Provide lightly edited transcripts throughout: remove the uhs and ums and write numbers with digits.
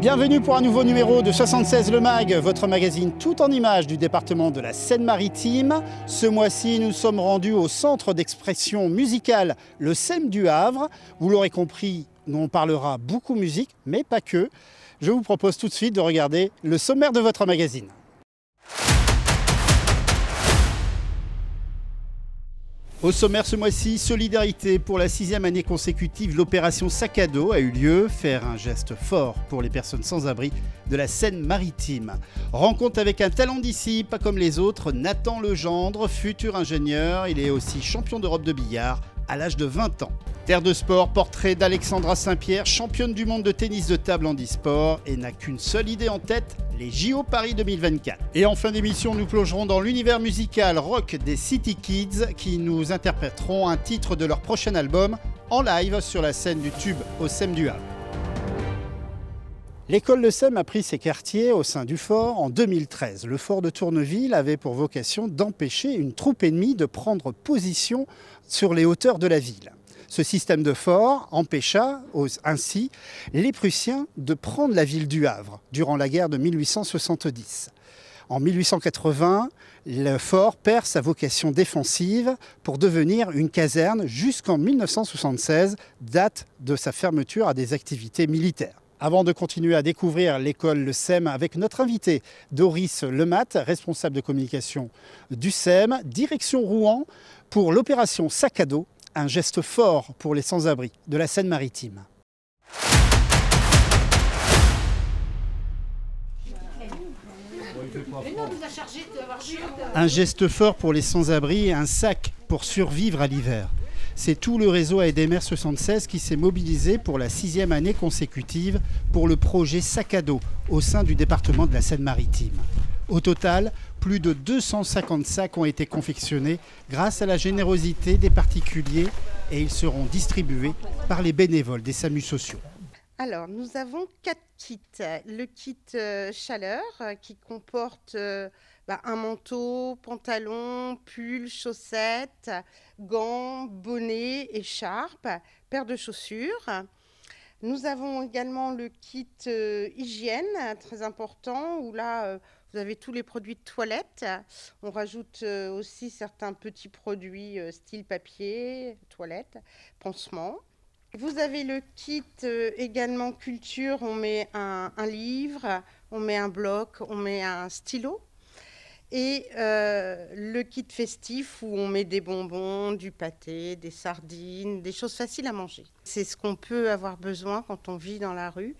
Bienvenue pour un nouveau numéro de 76 Le Mag, votre magazine tout en images du département de la Seine-Maritime. Ce mois-ci, nous sommes rendus au centre d'expression musicale, le SEM du Havre. Vous l'aurez compris, on parlera beaucoup musique, mais pas que. Je vous propose tout de suite de regarder le sommaire de votre magazine. Au sommaire ce mois-ci, solidarité pour la 6e année consécutive, l'opération Sac à dos a eu lieu, faire un geste fort pour les personnes sans abri de la Seine-Maritime. Rencontre avec un talent d'ici, pas comme les autres, Nathan Legendre, futur ingénieur, il est aussi champion d'Europe de billard à l'âge de 20 ans. Terre de sport, portrait d'Alexandra Saint-Pierre, championne du monde de tennis de table en e-sport et n'a qu'une seule idée en tête, les JO Paris 2024. Et en fin d'émission, nous plongerons dans l'univers musical rock des City Kids qui nous interpréteront un titre de leur prochain album en live sur la scène du Tube au SEM du Havre. L'école de SEM a pris ses quartiers au sein du fort en 2013. Le fort de Tourneville avait pour vocation d'empêcher une troupe ennemie de prendre position sur les hauteurs de la ville. Ce système de fort empêcha ainsi les Prussiens de prendre la ville du Havre durant la guerre de 1870. En 1880, le fort perd sa vocation défensive pour devenir une caserne jusqu'en 1976, date de sa fermeture à des activités militaires. Avant de continuer à découvrir l'école Le SEM avec notre invité Doris Lemat, responsable de communication du SEM, direction Rouen pour l'opération Sac à dos, un geste fort pour les sans-abri de la Seine-Maritime. Un geste fort pour les sans-abri et un sac pour survivre à l'hiver. C'est tout le réseau AEDMR 76 qui s'est mobilisé pour la 6e année consécutive pour le projet Sac à dos au sein du département de la Seine-Maritime. Au total, plus de 250 sacs ont été confectionnés grâce à la générosité des particuliers et ils seront distribués par les bénévoles des SAMU sociaux. Alors, nous avons 4 kits. Le kit chaleur qui comporte un manteau, pantalon, pull, chaussettes, gants, bonnet, écharpe, paire de chaussures. Nous avons également le kit hygiène, très important, où là, vous avez tous les produits de toilette. On rajoute aussi certains petits produits style papier, toilette, pansements. Vous avez le kit également culture, on met un livre, on met un bloc, on met un stylo. Et le kit festif où on met des bonbons, du pâté, des sardines, des choses faciles à manger. C'est ce qu'on peut avoir besoin quand on vit dans la rue,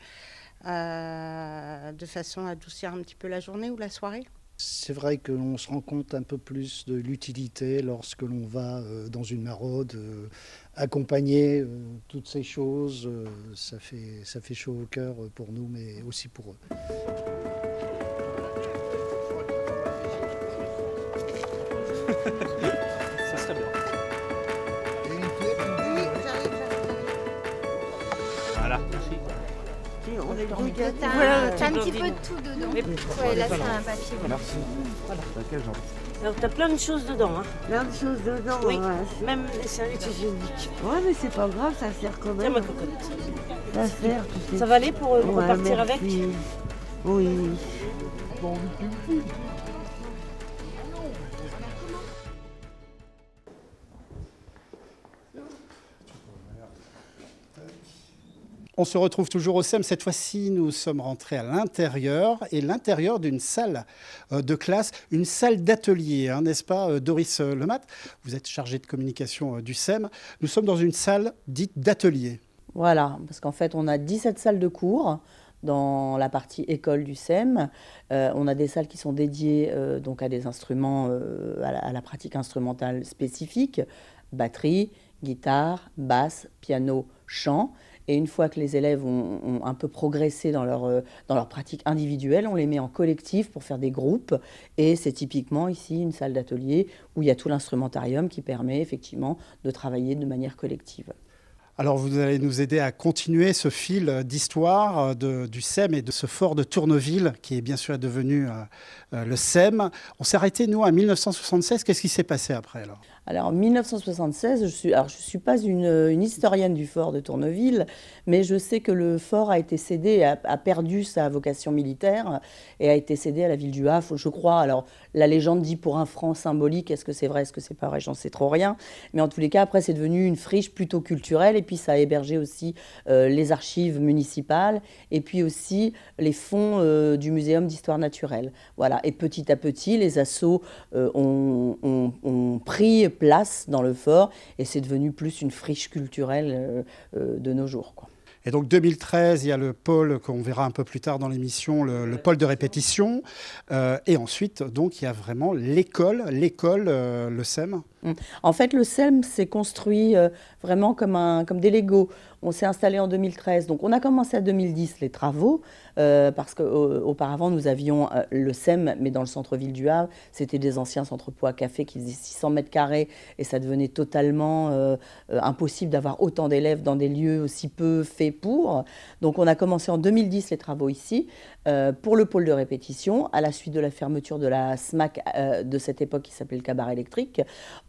de façon à adoucir un petit peu la journée ou la soirée. C'est vrai que l'on se rend compte un peu plus de l'utilité lorsque l'on va dans une maraude, accompagner toutes ces choses. Ça fait chaud au cœur pour nous, mais aussi pour eux. Ça serait bien. Voilà. T'as un petit peu de tout dedans. Ouais, là, c'est un papier. Merci. Voilà. Alors, t'as plein de choses dedans. Hein. Plein de choses dedans. Oui, ouais. même les serviettes hygiéniques. Ouais, mais c'est pas grave, ça sert quand Tiens, même. ma cocotte. Ça sert, tu sais. Ça va aller pour repartir avec? Oui. Bon, on se retrouve toujours au SEM. Cette fois-ci, nous sommes rentrés à l'intérieur et l'intérieur d'une salle de classe, une salle d'atelier, n'est-ce pas, Doris Lemat? Vous êtes chargée de communication du SEM. Nous sommes dans une salle dite d'atelier. Voilà, parce qu'en fait, on a 17 salles de cours dans la partie école du SEM. On a des salles qui sont dédiées donc à des instruments, à la pratique instrumentale spécifique, batterie, guitare, basse, piano, chant. Et une fois que les élèves ont un peu progressé dans leur pratique individuelle, on les met en collectif pour faire des groupes. Et c'est typiquement ici une salle d'atelier où il y a tout l'instrumentarium qui permet effectivement de travailler de manière collective. Alors vous allez nous aider à continuer ce fil d'histoire du SEM et de ce fort de Tourneville qui est bien sûr devenu le SEM. On s'est arrêté nous à 1976, qu'est-ce qui s'est passé après alors ? Alors, en 1976, je suis pas une historienne du fort de Tourneville, mais je sais que le fort a été cédé, a perdu sa vocation militaire et a été cédé à la ville du Havre, je crois. Alors, la légende dit pour 1 franc symbolique. Est-ce que c'est vrai, est-ce que c'est pas vrai? J'en sais trop rien. Mais en tous les cas, après, c'est devenu une friche plutôt culturelle et puis ça a hébergé aussi les archives municipales et puis aussi les fonds du Muséum d'histoire naturelle. Voilà. Et petit à petit, les assos ont pris place dans le fort et c'est devenu plus une friche culturelle de nos jours, quoi. Et donc 2013, il y a le pôle qu'on verra un peu plus tard dans l'émission, le pôle de répétition. Et ensuite, donc, il y a vraiment l'école, le SEM. En fait, le SEM s'est construit vraiment comme des Legos. On s'est installé en 2013. Donc, on a commencé à 2010 les travaux, parce qu'auparavant, nous avions le SEM, mais dans le centre-ville du Havre. C'était des anciens centres poids café qui faisaient 600 mètres carrés et ça devenait totalement impossible d'avoir autant d'élèves dans des lieux aussi peu faits pour. Donc, on a commencé en 2010 les travaux ici pour le pôle de répétition, à la suite de la fermeture de la SMAC de cette époque qui s'appelait le cabaret électrique.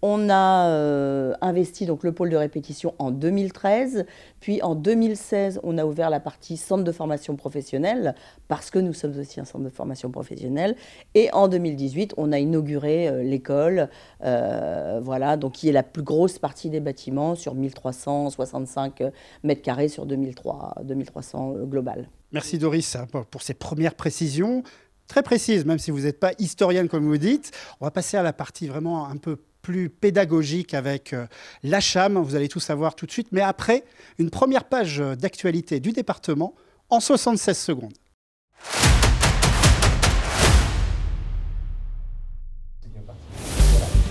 On a investi donc le pôle de répétition en 2013, puis en 2016, on a ouvert la partie centre de formation professionnelle, parce que nous sommes aussi un centre de formation professionnelle, et en 2018, on a inauguré l'école, voilà, donc qui est la plus grosse partie des bâtiments sur 1365 mètres carrés sur 2300 global. Merci Doris pour ces premières précisions, très précises, même si vous n'êtes pas historienne comme vous dites. On va passer à la partie vraiment un peu plus pédagogique avec l'ACHAM, vous allez tout savoir tout de suite, mais après, une première page d'actualité du département en 76 secondes.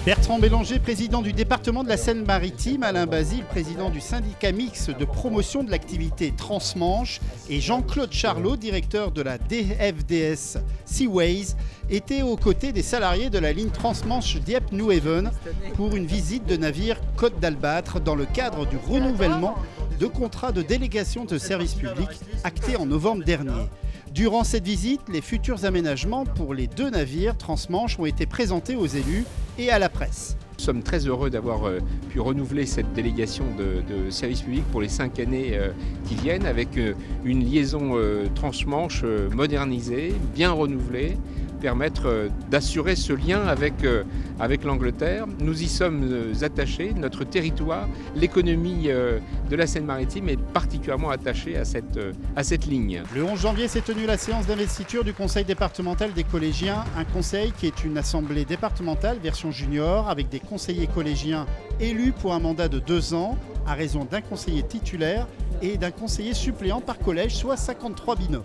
Bertrand Bélanger, président du département de la Seine-Maritime, Alain Basile, président du syndicat mixte de promotion de l'activité Transmanche et Jean-Claude Charlot, directeur de la DFDS Seaways, étaient aux côtés des salariés de la ligne Transmanche Dieppe-Newhaven pour une visite de navire Côte d'Albâtre dans le cadre du renouvellement de contrats de délégation de service public acté en novembre dernier. Durant cette visite, les futurs aménagements pour les 2 navires Transmanche ont été présentés aux élus et à la presse. Nous sommes très heureux d'avoir pu renouveler cette délégation de service public pour les 5 années qui viennent, avec une liaison transmanche modernisée, bien renouvelée, permettre d'assurer ce lien avec l'Angleterre. Nous y sommes attachés, notre territoire, l'économie de la Seine-Maritime est particulièrement attachée à cette ligne. Le 11 janvier s'est tenue la séance d'investiture du conseil départemental des collégiens, un conseil qui est une assemblée départementale version junior avec des conseillers collégiens élus pour un mandat de 2 ans à raison d'un conseiller titulaire et d'un conseiller suppléant par collège, soit 53 binômes.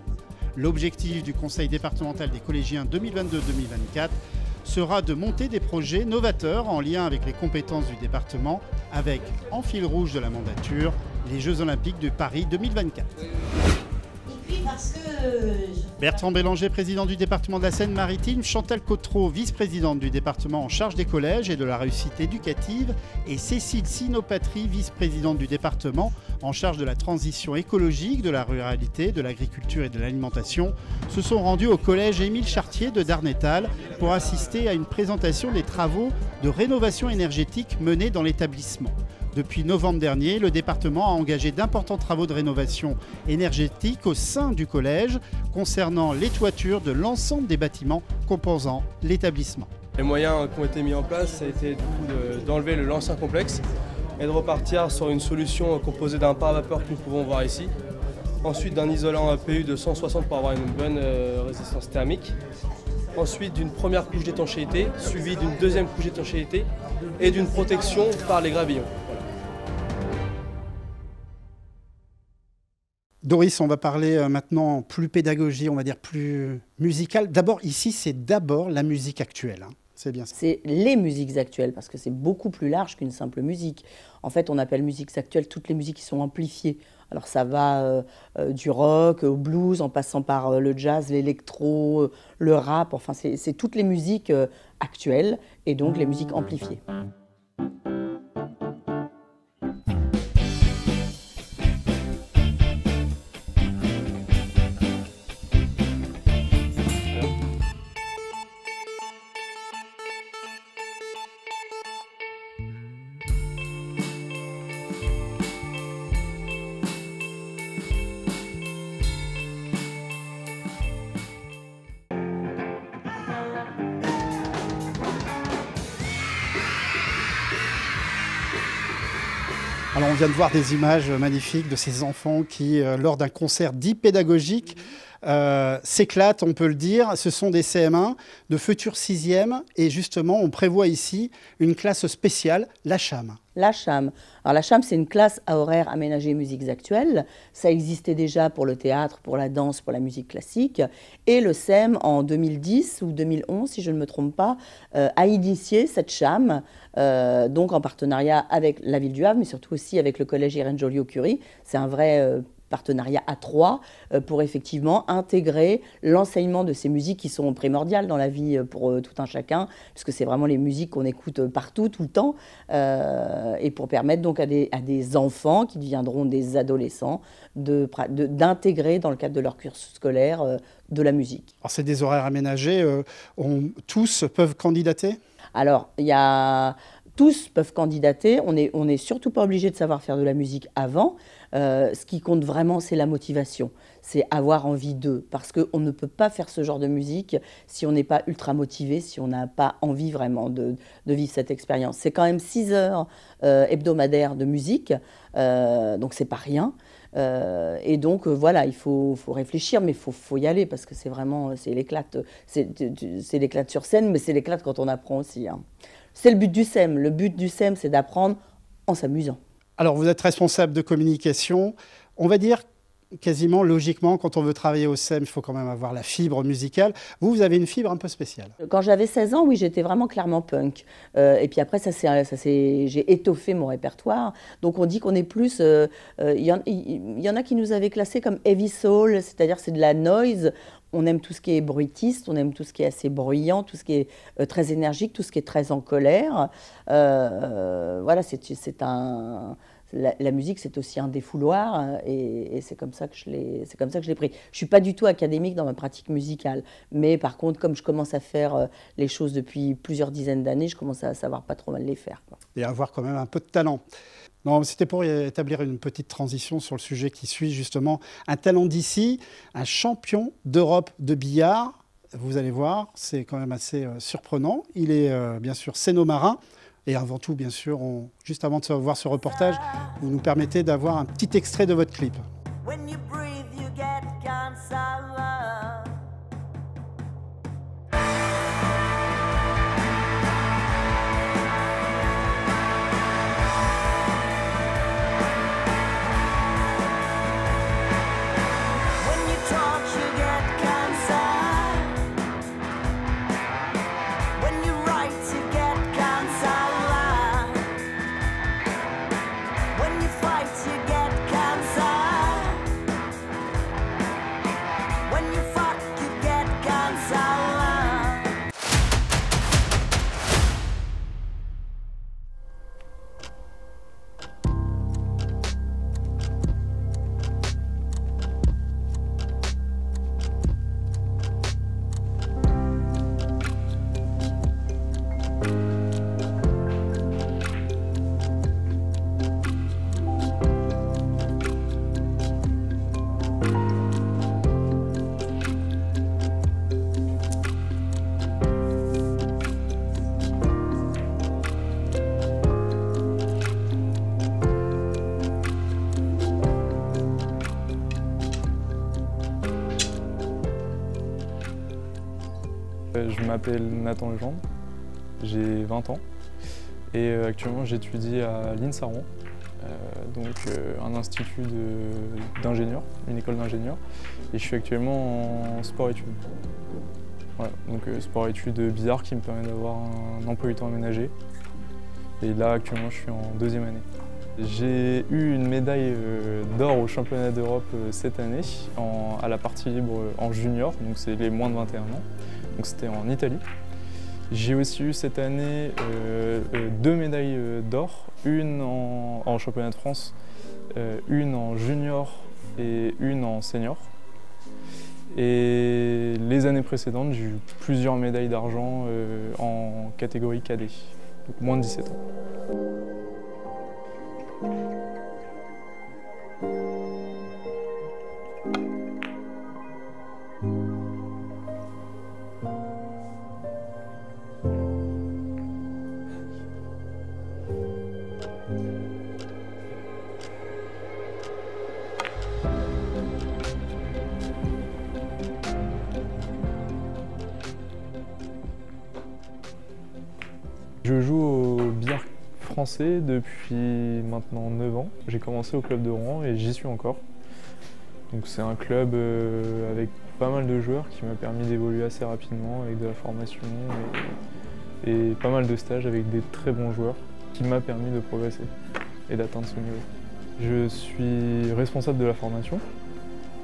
L'objectif du conseil départemental des collégiens 2022-2024 sera de monter des projets novateurs en lien avec les compétences du département, avec, en fil rouge de la mandature, les Jeux Olympiques de Paris 2024. Bertrand Bélanger, président du département de la Seine-Maritime, Chantal Cotreau, vice-présidente du département en charge des collèges et de la réussite éducative, et Cécile Sinopatrie, vice-présidente du département en charge de la transition écologique, de la ruralité, de l'agriculture et de l'alimentation, se sont rendus au collège Émile Chartier de Darnétal pour assister à une présentation des travaux de rénovation énergétique menés dans l'établissement. Depuis novembre dernier, le département a engagé d'importants travaux de rénovation énergétique au sein du collège concernant les toitures de l'ensemble des bâtiments composant l'établissement. Les moyens qui ont été mis en place, ça a été d'enlever l'ancien complexe et de repartir sur une solution composée d'un pare-vapeur que nous pouvons voir ici. Ensuite d'un isolant PU de 160 pour avoir une bonne résistance thermique. Ensuite d'une première couche d'étanchéité, suivie d'une deuxième couche d'étanchéité et d'une protection par les gravillons. Doris, on va parler maintenant plus pédagogie, on va dire plus musicale. D'abord, ici, c'est d'abord la musique actuelle. Hein. C'est bien ça. C'est les musiques actuelles, parce que c'est beaucoup plus large qu'une simple musique. En fait, on appelle musiques actuelles toutes les musiques qui sont amplifiées. Alors ça va du rock au blues, en passant par le jazz, l'électro, le rap. Enfin, c'est toutes les musiques actuelles et donc les musiques amplifiées. Alors on vient de voir des images magnifiques de ces enfants qui, lors d'un concert dit pédagogique, s'éclatent, on peut le dire. Ce sont des CM1 de futurs 6e et justement on prévoit ici une classe spéciale, la CHAM. La CHAM. Alors la CHAM, c'est une classe à horaire aménagé musiques actuelles. Ça existait déjà pour le théâtre, pour la danse, pour la musique classique. Et le SEM, en 2010 ou 2011, si je ne me trompe pas, a initié cette CHAM, donc en partenariat avec la ville du Havre, mais surtout aussi avec le collège Irène Joliot-Curie. C'est un vrai partenariat à trois pour effectivement intégrer l'enseignement de ces musiques qui sont primordiales dans la vie pour tout un chacun, puisque c'est vraiment les musiques qu'on écoute partout, tout le temps, et pour permettre donc à des enfants qui deviendront des adolescents d'intégrer dans le cadre de leur cursus scolaire de la musique. Alors c'est des horaires aménagés, tous peuvent candidater ? Alors, tous peuvent candidater, on n'est surtout pas obligé de savoir faire de la musique avant. Ce qui compte vraiment, c'est la motivation, c'est avoir envie d'eux, parce qu'on ne peut pas faire ce genre de musique si on n'est pas ultra motivé, si on n'a pas envie vraiment de vivre cette expérience. C'est quand même 6 heures hebdomadaires de musique, donc c'est pas rien. Et donc voilà, il faut réfléchir, mais il faut y aller, parce que c'est vraiment, c'est l'éclate sur scène, mais c'est l'éclate quand on apprend aussi, hein. C'est le but du SEM. Le but du SEM, c'est d'apprendre en s'amusant. Alors, vous êtes responsable de communication. On va dire quasiment logiquement, quand on veut travailler au SEM, il faut quand même avoir la fibre musicale. Vous avez une fibre un peu spéciale. Quand j'avais 16 ans, oui, j'étais vraiment clairement punk. Et puis après, j'ai étoffé mon répertoire. Donc on dit qu'on est plus... Il y en a qui nous avaient classés comme heavy soul, c'est-à-dire c'est de la noise. On aime tout ce qui est bruitiste, on aime tout ce qui est assez bruyant, tout ce qui est très énergique, tout ce qui est très en colère. Voilà, la musique, c'est aussi un défouloir, et c'est comme ça que je l'ai pris. Je suis pas du tout académique dans ma pratique musicale, mais par contre, comme je commence à faire les choses depuis plusieurs dizaines d'années, je commence à savoir pas trop mal les faire, quoi. Et avoir quand même un peu de talent. Non, c'était pour établir une petite transition sur le sujet qui suit, justement. Un talent d'ici, un champion d'Europe de billard. Vous allez voir, c'est quand même assez surprenant. Il est bien sûr sénomarin. Et avant tout, bien sûr, juste avant de voir ce reportage, vous nous permettez d'avoir un petit extrait de votre clip. Je m'appelle Nathan Legendre, j'ai 20 ans et actuellement j'étudie à l'INSA-Rouen, un institut d'ingénieurs, une école d'ingénieurs, et je suis actuellement en sport-études. Voilà, donc sport-études bizarre qui me permet d'avoir un emploi du temps aménagé. Et là actuellement je suis en 2e année. J'ai eu une médaille d'or au championnat d'Europe cette année à la partie libre en junior, donc c'est les moins de 21 ans. Donc c'était en Italie. J'ai aussi eu cette année 2 médailles d'or, une en championnat de France, une en junior et une en senior. Et les années précédentes, j'ai eu plusieurs médailles d'argent en catégorie cadet, donc moins de 17 ans. français depuis maintenant 9 ans. J'ai commencé au club de Rouen et j'y suis encore. Donc c'est un club avec pas mal de joueurs qui m'a permis d'évoluer assez rapidement avec de la formation et pas mal de stages avec des très bons joueurs qui m'a permis de progresser et d'atteindre ce niveau. Je suis responsable de la formation,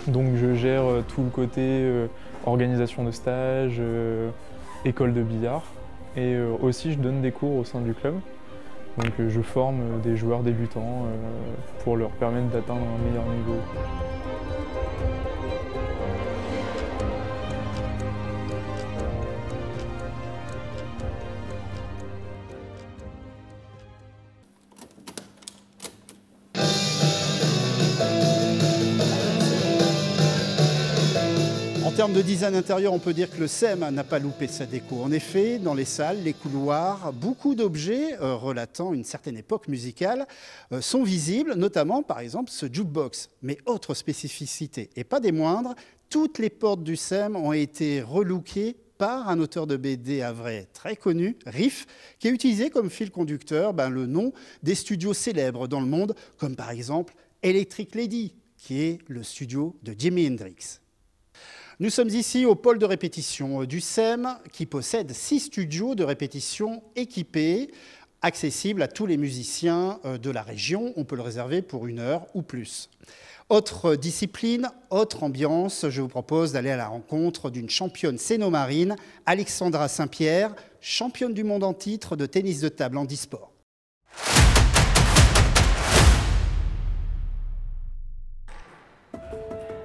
donc je gère tout le côté organisation de stage, école de billard et aussi je donne des cours au sein du club. Donc je forme des joueurs débutants pour leur permettre d'atteindre un meilleur niveau. En termes de design intérieur, on peut dire que le SEM n'a pas loupé sa déco. En effet, dans les salles, les couloirs, beaucoup d'objets relatant une certaine époque musicale sont visibles, notamment par exemple ce jukebox. Mais autre spécificité, et pas des moindres, toutes les portes du SEM ont été relookées par un auteur de BD à vrai très connu, Riff, qui a utilisé comme fil conducteur le nom des studios célèbres dans le monde, comme par exemple Electric Lady, qui est le studio de Jimi Hendrix. Nous sommes ici au pôle de répétition du SEM, qui possède 6 studios de répétition équipés, accessibles à tous les musiciens de la région. On peut le réserver pour 1 heure ou plus. Autre discipline, autre ambiance, je vous propose d'aller à la rencontre d'une championne cénomarine, Alexandra Saint-Pierre, championne du monde en titre de tennis de table handisport.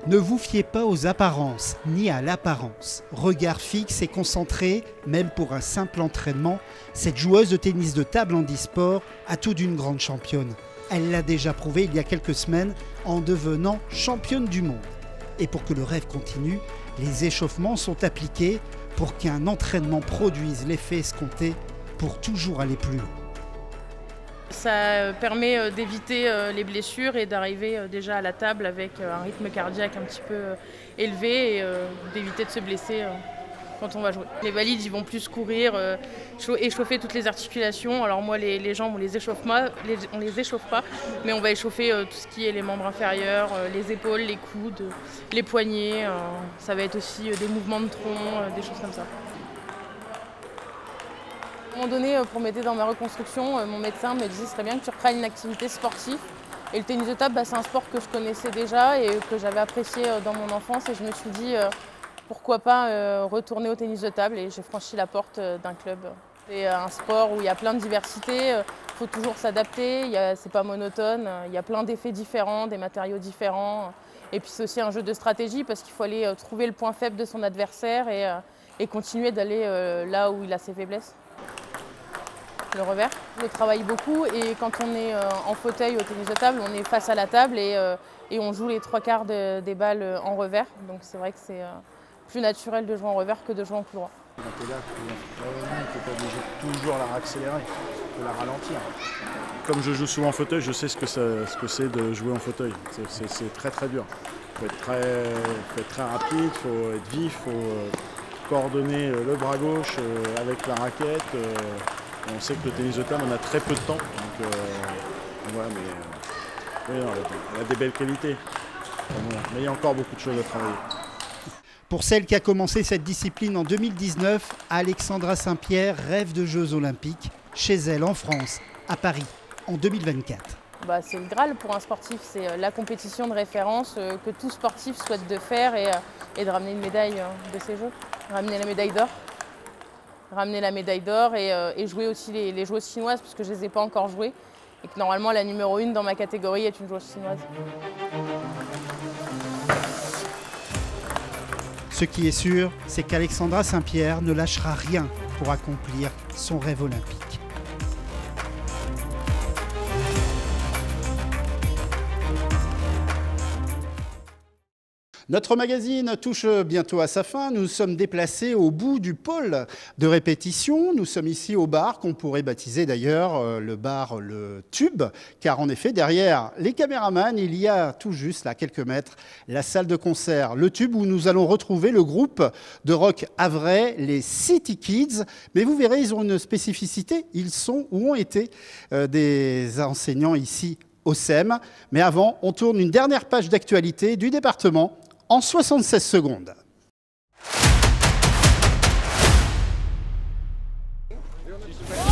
Ne vous fiez pas aux apparences, ni à l'apparence. Regard fixe et concentré, même pour un simple entraînement, cette joueuse de tennis de table handisport a tout d'une grande championne. Elle l'a déjà prouvé il y a quelques semaines en devenant championne du monde. Et pour que le rêve continue, les échauffements sont appliqués pour qu'un entraînement produise l'effet escompté pour toujours aller plus loin. Ça permet d'éviter les blessures et d'arriver déjà à la table avec un rythme cardiaque un petit peu élevé et d'éviter de se blesser quand on va jouer. Les valides, ils vont plus courir, échauffer toutes les articulations. Alors moi, les jambes, on les échauffe pas, mais on va échauffer tout ce qui est les membres inférieurs, les épaules, les coudes, les poignets. Ça va être aussi des mouvements de tronc, des choses comme ça. À un moment donné, pour m'aider dans ma reconstruction, mon médecin me disait que ce serait bien que tu reprennes une activité sportive. Et le tennis de table, c'est un sport que je connaissais déjà et que j'avais apprécié dans mon enfance. Et je me suis dit, pourquoi pas retourner au tennis de table. Et j'ai franchi la porte d'un club. C'est un sport où il y a plein de diversité, il faut toujours s'adapter, c'est pas monotone, il y a plein d'effets différents, des matériaux différents. Et puis c'est aussi un jeu de stratégie parce qu'il faut aller trouver le point faible de son adversaire et continuer d'aller là où il a ses faiblesses. Le revers, je travaille beaucoup et quand on est en fauteuil au tennis de table, on est face à la table et on joue les 3/4 des balles en revers. Donc c'est vrai que c'est plus naturel de jouer en revers que de jouer en coup droit. Quand tu es là, tu n'es pas obligé de toujours la accélérer, de la ralentir. Comme je joue souvent en fauteuil, je sais ce que c'est de jouer en fauteuil. C'est très très dur. Il faut être très rapide, il faut être vif, il faut coordonner le bras gauche avec la raquette. On sait que le tennis de table, on a très peu de temps. Donc voilà, mais oui, on a des belles qualités. Mais il y a encore beaucoup de choses à travailler. Pour celle qui a commencé cette discipline en 2019, Alexandra Saint-Pierre rêve de Jeux Olympiques chez elle en France, à Paris, en 2024. C'est le Graal pour un sportif, c'est la compétition de référence que tout sportif souhaite de faire et de ramener une médaille de ces Jeux, ramener la médaille d'or. Ramener la médaille d'or et jouer aussi les joueuses chinoises parce que je ne les ai pas encore jouées et que normalement la numéro 1 dans ma catégorie est une joueuse chinoise. Ce qui est sûr, c'est qu'Alexandra Saint-Pierre ne lâchera rien pour accomplir son rêve olympique. Notre magazine touche bientôt à sa fin. Nous sommes déplacés au bout du pôle de répétition. Nous sommes ici au bar qu'on pourrait baptiser d'ailleurs le bar Le Tube, car en effet, derrière les caméramans, il y a tout juste, là, quelques mètres, la salle de concert Le Tube où nous allons retrouver le groupe de rock havrais, les City Kids. Mais vous verrez, ils ont une spécificité. Ils sont ou ont été des enseignants ici au SEM. Mais avant, on tourne une dernière page d'actualité du département en 76 secondes.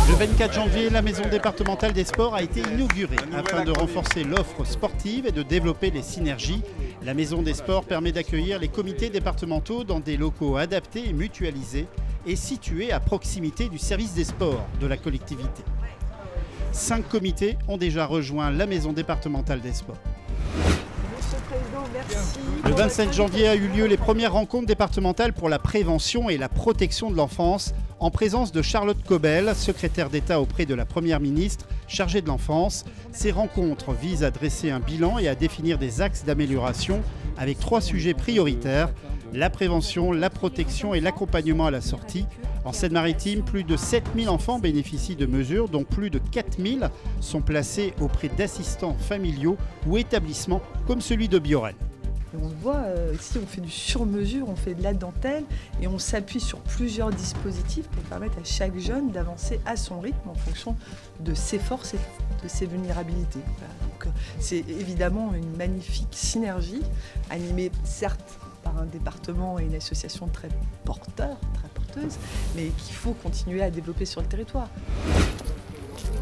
Le 24 janvier, la maison départementale des sports a été inaugurée afin de renforcer l'offre sportive et de développer les synergies. La maison des sports permet d'accueillir les comités départementaux dans des locaux adaptés et mutualisés et situés à proximité du service des sports de la collectivité. 5 comités ont déjà rejoint la maison départementale des sports. Le 27 janvier a eu lieu les premières rencontres départementales pour la prévention et la protection de l'enfance en présence de Charlotte Cobel, secrétaire d'État auprès de la Première ministre chargée de l'enfance. Ces rencontres visent à dresser un bilan et à définir des axes d'amélioration avec 3 sujets prioritaires: la prévention, la protection et l'accompagnement à la sortie. En Seine-Maritime, plus de 7000 enfants bénéficient de mesures, dont plus de 4000 sont placés auprès d'assistants familiaux ou établissements comme celui de Biorel. On le voit, ici on fait du sur-mesure, on fait de la dentelle et on s'appuie sur plusieurs dispositifs pour permettre à chaque jeune d'avancer à son rythme en fonction de ses forces et de ses vulnérabilités. Voilà. Donc c'est évidemment une magnifique synergie, animée certes par un département et une association très porteuse, mais qu'il faut continuer à développer sur le territoire.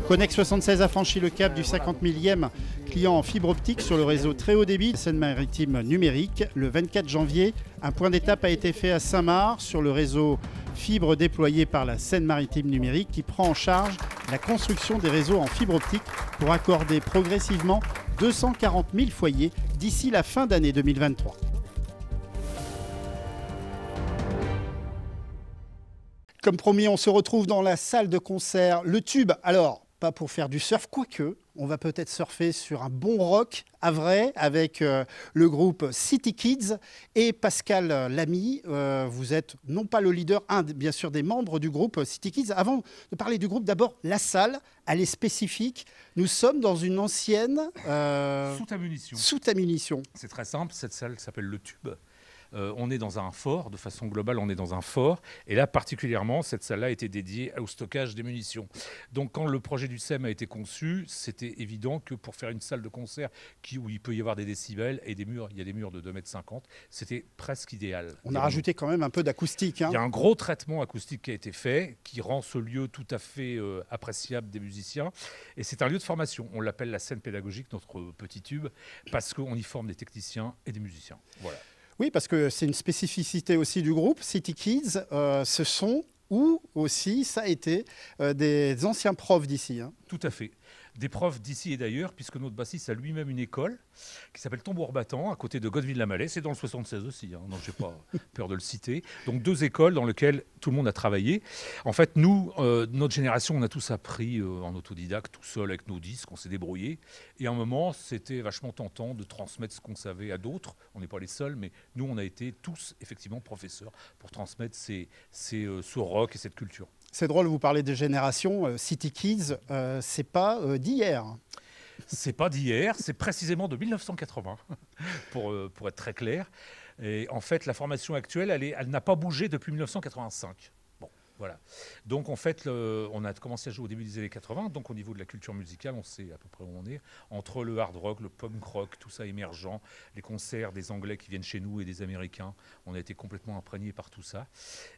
Connex 76 a franchi le cap du 50 millième client en fibre optique sur le réseau très haut débit Seine-Maritime numérique. Le 24 janvier, un point d'étape a été fait à Saint-Marc sur le réseau fibre déployé par la Seine-Maritime numérique qui prend en charge la construction des réseaux en fibre optique pour accorder progressivement 240 000 foyers d'ici la fin d'année 2023. Comme promis, on se retrouve dans la salle de concert Le Tube. Alors, pas pour faire du surf, quoique, on va peut-être surfer sur un bon rock havrais avec le groupe City Kids et Pascal Lamy. Vous êtes non pas le leader, bien sûr des membres du groupe City Kids. Avant de parler du groupe, d'abord, la salle, elle est spécifique. Nous sommes dans une ancienne... Soute à munitions. Soute à munitions. C'est très simple, cette salle s'appelle Le Tube. On est dans un fort, de façon globale, on est dans un fort. Et là, particulièrement, cette salle-là était dédiée au stockage des munitions. Donc, quand le projet du SEM a été conçu, c'était évident que pour faire une salle de concert où il peut y avoir des décibels et des murs, il y a des murs de 2,50 m, c'était presque idéal. On a rajouté quand même un peu d'acoustique. Il y a un gros traitement acoustique qui a été fait, qui rend ce lieu tout à fait appréciable des musiciens. Et c'est un lieu de formation. On l'appelle la scène pédagogique, notre petit tube, parce qu'on y forme des techniciens et des musiciens. Voilà. Oui, parce que c'est une spécificité aussi du groupe City Kids. Ce sont, ou aussi, ça a été des anciens profs d'ici. Hein. Tout à fait. Des profs d'ici et d'ailleurs, puisque notre bassiste a lui-même une école qui s'appelle Tambour Battant, à côté de Godeville-la-Mallet. C'est dans le 76 aussi, hein, donc je n'ai pas peur de le citer. Donc 2 écoles dans lesquelles tout le monde a travaillé. En fait, nous, notre génération, on a tous appris en autodidacte, tout seul avec nos disques, on s'est débrouillé. Et à un moment, c'était vachement tentant de transmettre ce qu'on savait à d'autres. On n'est pas les seuls, mais nous, on a été tous effectivement professeurs pour transmettre ce rock et cette culture. C'est drôle, vous parlez de génération. City Kids, c'est pas d'hier. C'est pas d'hier, c'est précisément de 1980, pour être très clair. Et en fait, la formation actuelle, elle n'a pas bougé depuis 1985. Bon, voilà. Donc en fait, on a commencé à jouer au début des années 80. Donc au niveau de la culture musicale, on sait à peu près où on est. Entre le hard rock, le punk rock, tout ça émergent, les concerts des Anglais qui viennent chez nous et des Américains, on a été complètement imprégnés par tout ça.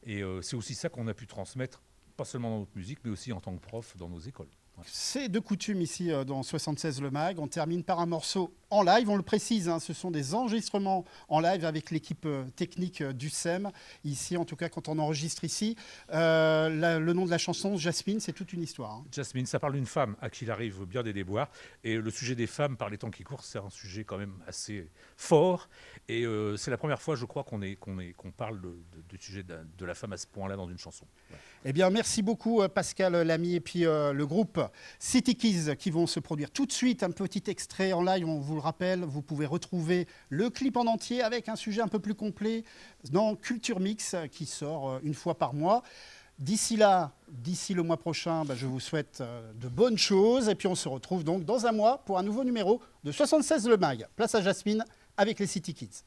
Et c'est aussi ça qu'on a pu transmettre, pas seulement dans notre musique, mais aussi en tant que prof dans nos écoles. C'est de coutume ici dans 76 Le Mag. On termine par un morceau en live. On le précise, hein, ce sont des enregistrements en live avec l'équipe technique du SEM. Ici, en tout cas, quand on enregistre ici. Le nom de la chanson, Jasmine, c'est toute une histoire. Hein. Jasmine, ça parle d'une femme à qui il arrive bien des déboires. Et le sujet des femmes par les temps qui courent, c'est un sujet quand même assez fort. Et c'est la première fois, je crois, qu'on parle du sujet de la femme à ce point-là dans une chanson. Ouais. Eh bien, merci beaucoup Pascal Lamy et puis le groupe City Kids qui vont se produire tout de suite. Un petit extrait en live, on vous le rappelle, vous pouvez retrouver le clip en entier avec un sujet un peu plus complet dans Culture Mix qui sort une fois par mois. D'ici là, d'ici le mois prochain, je vous souhaite de bonnes choses. Et puis on se retrouve donc dans un mois pour un nouveau numéro de 76 Le Mag. Place à Jasmine avec les City Kids.